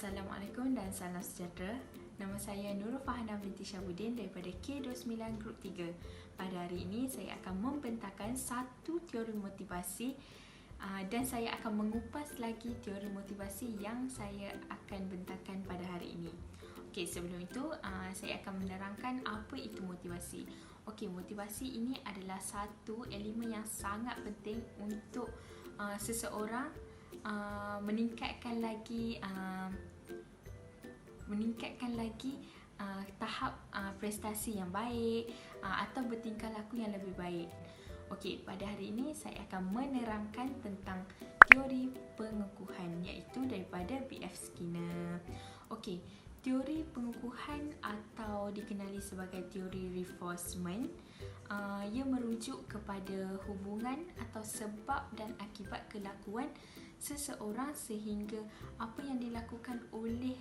Assalamualaikum dan salam sejahtera. Nama saya Nurul Fahana binti Syahbudin daripada K29 Group 3. Pada hari ini saya akan membentangkan satu teori motivasi dan saya akan mengupas lagi teori motivasi yang saya akan bentangkan pada hari ini. Okey, sebelum itu saya akan menerangkan apa itu motivasi. Okey, motivasi ini adalah satu elemen yang sangat penting untuk seseorang meningkatkan lagi tahap prestasi yang baik atau bertingkah laku yang lebih baik. Okey, pada hari ini saya akan menerangkan tentang teori pengukuhan iaitu daripada B.F. Skinner. Okey, teori pengukuhan atau dikenali sebagai teori reinforcement ia merujuk kepada hubungan atau sebab dan akibat kelakuan seseorang sehingga apa yang dilakukan oleh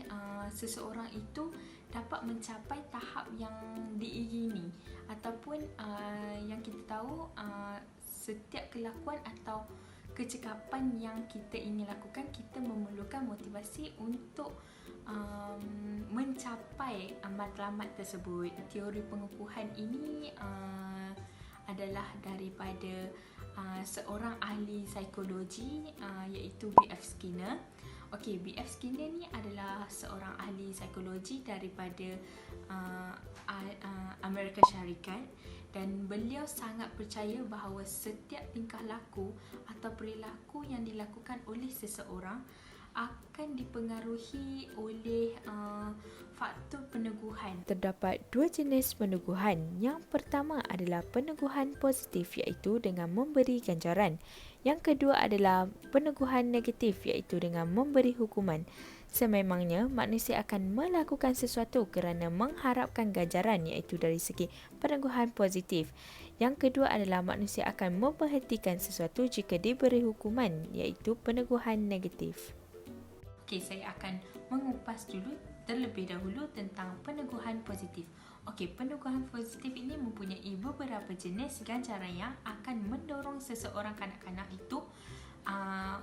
seseorang itu dapat mencapai tahap yang diingini ataupun yang kita tahu setiap kelakuan atau kecekapan yang kita ingin lakukan, kita memerlukan motivasi untuk mencapai matlamat tersebut. Teori pengukuhan ini adalah daripada seorang ahli psikologi iaitu B.F. Skinner. Okey, B.F. Skinner ni adalah seorang ahli psikologi daripada Amerika Syarikat dan beliau sangat percaya bahawa setiap tingkah laku atau perilaku yang dilakukan oleh seseorang akan dipengaruhi oleh faktor peneguhan. Terdapat dua jenis peneguhan. Yang pertama adalah peneguhan positif iaitu dengan memberi ganjaran. Yang kedua adalah peneguhan negatif iaitu dengan memberi hukuman. Sememangnya manusia akan melakukan sesuatu kerana mengharapkan ganjaran iaitu dari segi peneguhan positif. Yang kedua adalah manusia akan memperhatikan sesuatu jika diberi hukuman iaitu peneguhan negatif. Okey, saya akan mengupas dulu terlebih dahulu tentang peneguhan positif. Okey, peneguhan positif ini mempunyai beberapa jenis ganjaran yang akan mendorong seseorang kanak-kanak itu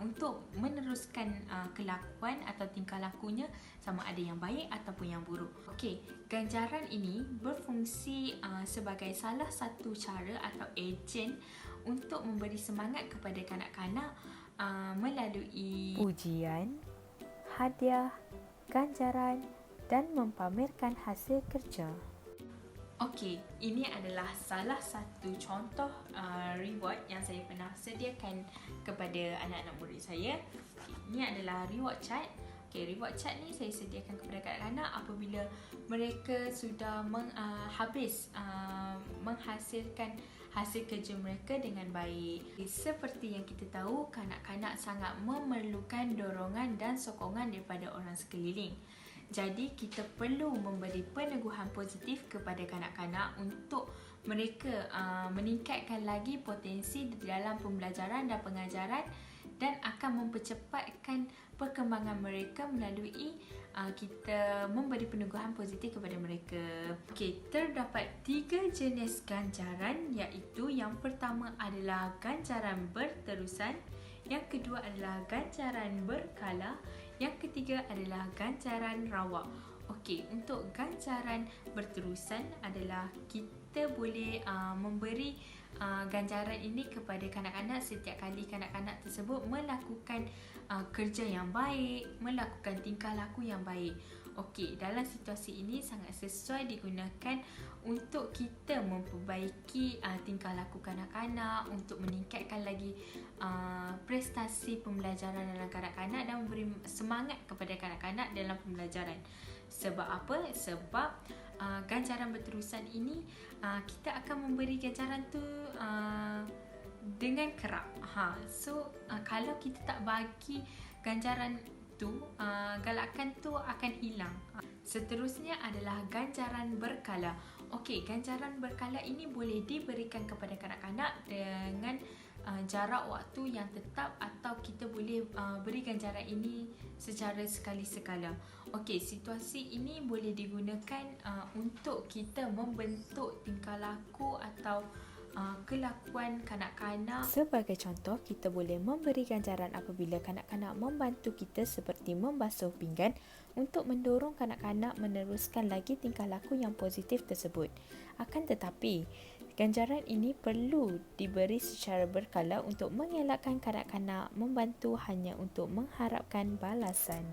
untuk meneruskan kelakuan atau tingkah lakunya sama ada yang baik ataupun yang buruk. Okey, ganjaran ini berfungsi sebagai salah satu cara atau ejen untuk memberi semangat kepada kanak-kanak melalui ujian, hadiah, ganjaran dan mempamerkan hasil kerja. Okey, ini adalah salah satu contoh reward yang saya pernah sediakan kepada anak-anak murid saya. Okay, ini adalah reward chart. Okey, reward chart ni saya sediakan kepada kanak-kanak apabila mereka sudah menghasilkan hasil kerja mereka dengan baik. Seperti yang kita tahu, kanak-kanak sangat memerlukan dorongan dan sokongan daripada orang sekeliling. Jadi kita perlu memberi peneguhan positif kepada kanak-kanak untuk mereka meningkatkan lagi potensi di dalam pembelajaran dan pengajaran dan akan mempercepatkan perkembangan mereka melalui kita memberi peneguhan positif kepada mereka. Okey, terdapat 3 jenis ganjaran iaitu yang pertama adalah ganjaran berterusan, yang kedua adalah ganjaran berkala, yang ketiga adalah ganjaran rawak. Okey, untuk ganjaran berterusan adalah kita boleh memberi ganjaran ini kepada kanak-kanak setiap kali kanak-kanak tersebut melakukan kerja yang baik, melakukan tingkah laku yang baik. Okey, dalam situasi ini sangat sesuai digunakan untuk kita memperbaiki tingkah laku kanak-kanak, untuk meningkatkan lagi prestasi pembelajaran dalam kanak-kanak dan memberi semangat kepada kanak-kanak dalam pembelajaran. Sebab apa? Sebab ganjaran berterusan ini kita akan memberi ganjaran tu dengan kerap. Kalau kita tak bagi ganjaran tu, galakan tu akan hilang. Seterusnya adalah ganjaran berkala. Okey, ganjaran berkala ini boleh diberikan kepada kanak-kanak dengan jarak waktu yang tetap atau kita boleh beri ganjaran ini secara sekali sekala. Okey, situasi ini boleh digunakan untuk kita membentuk tingkah laku atau kelakuan kanak-kanak. Sebagai contoh, kita boleh memberi ganjaran apabila kanak-kanak membantu kita seperti membasuh pinggan untuk mendorong kanak-kanak meneruskan lagi tingkah laku yang positif tersebut. Akan tetapi, ganjaran ini perlu diberi secara berkala untuk mengelakkan kanak-kanak membantu hanya untuk mengharapkan balasan.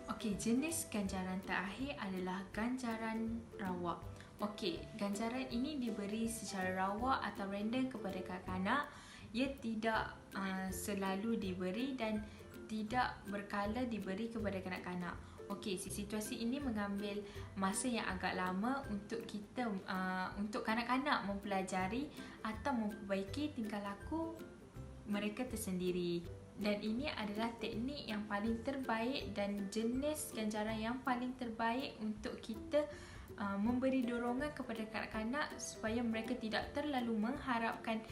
Okey, jenis ganjaran terakhir adalah ganjaran rawak. Okey, ganjaran ini diberi secara rawak atau random kepada kanak-kanak. Ia tidak selalu diberi dan tidak berkala diberi kepada kanak-kanak. Okey, situasi ini mengambil masa yang agak lama untuk kita untuk kanak-kanak mempelajari atau memperbaiki tingkah laku mereka tersendiri. Dan ini adalah teknik yang paling terbaik dan jenis ganjaran yang paling terbaik untuk kita memberi dorongan kepada kanak-kanak supaya mereka tidak terlalu mengharapkan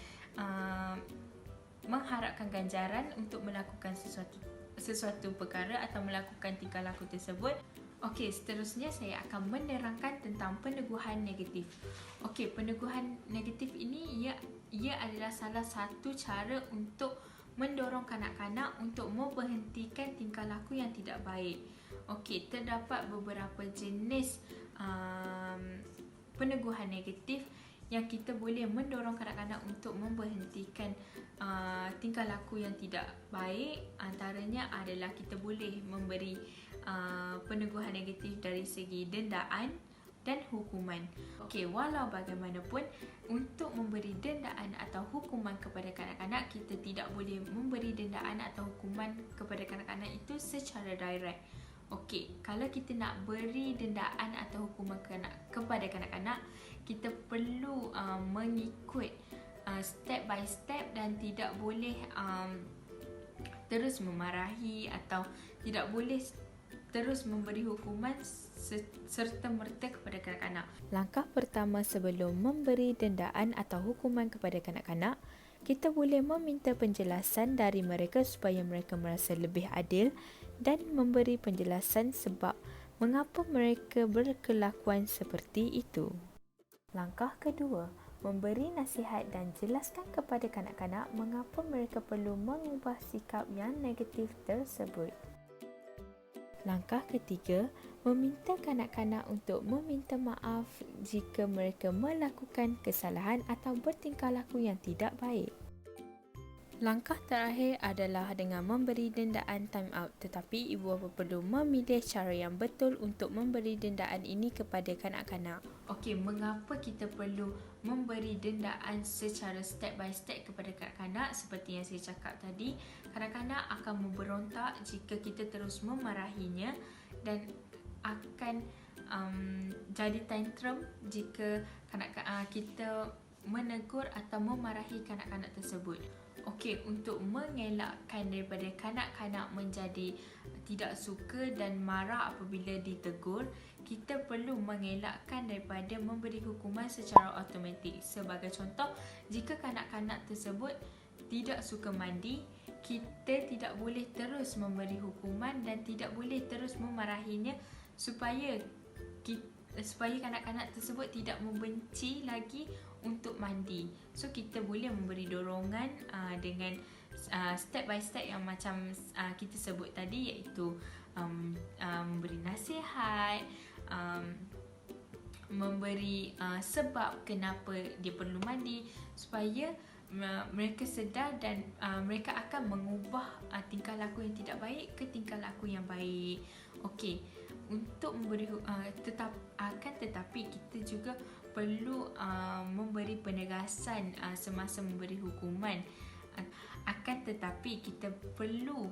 ganjaran untuk melakukan sesuatu perkara atau melakukan tingkah laku tersebut. Okey, seterusnya saya akan menerangkan tentang peneguhan negatif. Okey, peneguhan negatif ini ia adalah salah satu cara untuk mendorong kanak-kanak untuk memberhentikan tingkah laku yang tidak baik. Okey, terdapat beberapa jenis peneguhan negatif yang kita boleh mendorong kanak-kanak untuk memberhentikan tingkah laku yang tidak baik. Antaranya adalah kita boleh memberi peneguhan negatif dari segi dendaan dan hukuman. Okey, walau bagaimanapun, untuk memberi dendaan atau hukuman kepada kanak-kanak, kita tidak boleh memberi dendaan atau hukuman kepada kanak-kanak itu secara direct. Okey, kalau kita nak beri dendaan atau hukuman kepada kanak-kanak, kita perlu mengikut step by step dan tidak boleh terus memarahi atau tidak boleh terus memberi hukuman serta-merta kepada kanak-kanak. Langkah pertama sebelum memberi dendaan atau hukuman kepada kanak-kanak, kita boleh meminta penjelasan dari mereka supaya mereka merasa lebih adil dan memberi penjelasan sebab mengapa mereka berkelakuan seperti itu. Langkah kedua, memberi nasihat dan jelaskan kepada kanak-kanak mengapa mereka perlu mengubah sikap yang negatif tersebut. Langkah ketiga, meminta kanak-kanak untuk meminta maaf jika mereka melakukan kesalahan atau bertingkah laku yang tidak baik. Langkah terakhir adalah dengan memberi dendaan time out, tetapi ibu bapa perlu memilih cara yang betul untuk memberi dendaan ini kepada kanak-kanak. Okey, mengapa kita perlu memberi dendaan secara step by step kepada kanak-kanak? Seperti yang saya cakap tadi, kanak-kanak akan memberontak jika kita terus memarahinya dan akan jadi tantrum jika kita menegur atau memarahi kanak-kanak tersebut. Okey, untuk mengelakkan daripada kanak-kanak menjadi tidak suka dan marah apabila ditegur, kita perlu mengelakkan daripada memberi hukuman secara automatik. Sebagai contoh, jika kanak-kanak tersebut tidak suka mandi, kita tidak boleh terus memberi hukuman dan tidak boleh terus memarahinya supaya kanak-kanak tersebut tidak membenci lagi untuk mandi. So kita boleh memberi dorongan dengan step by step yang macam kita sebut tadi, iaitu memberi nasihat, memberi sebab kenapa dia perlu mandi supaya mereka sedar dan mereka akan mengubah tingkah laku yang tidak baik ke tingkah laku yang baik. Okey, untuk memberi tetapi kita juga perlu memberi penegasan semasa memberi hukuman. Akan tetapi kita perlu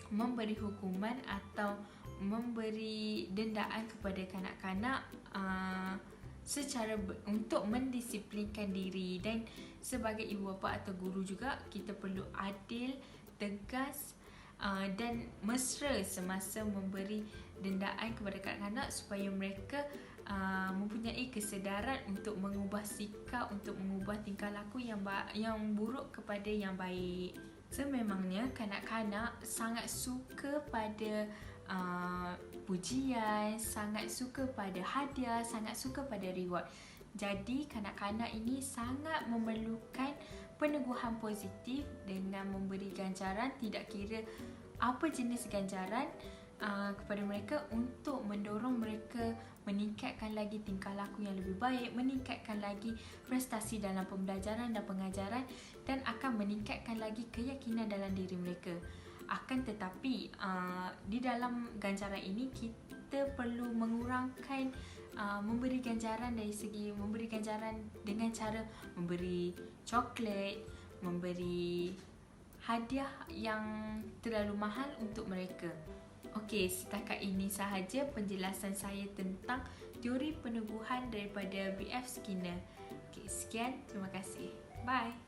memberi hukuman atau memberi dendaan kepada kanak-kanak untuk mendisiplinkan diri, dan sebagai ibu bapa atau guru juga kita perlu adil, tegas dan mesra semasa memberi dendaan kepada kanak-kanak supaya mereka mempunyai kesedaran untuk mengubah sikap, untuk mengubah tingkah laku yang buruk kepada yang baik. Sememangnya kanak-kanak sangat suka pada pujian, sangat suka pada hadiah, sangat suka pada reward. Jadi kanak-kanak ini sangat memerlukan peneguhan positif dengan memberi ganjaran, tidak kira apa jenis ganjaran, kepada mereka untuk mendorong mereka meningkatkan lagi tingkah laku yang lebih baik, meningkatkan lagi prestasi dalam pembelajaran dan pengajaran, dan akan meningkatkan lagi keyakinan dalam diri mereka. Akan tetapi di dalam ganjaran ini kita perlu mengurangkan memberi ganjaran dari segi memberi ganjaran dengan cara memberi coklat, memberi hadiah yang terlalu mahal untuk mereka. Okey, setakat ini sahaja penjelasan saya tentang teori peneguhan daripada B.F. Skinner. Okey, sekian, terima kasih. Bye.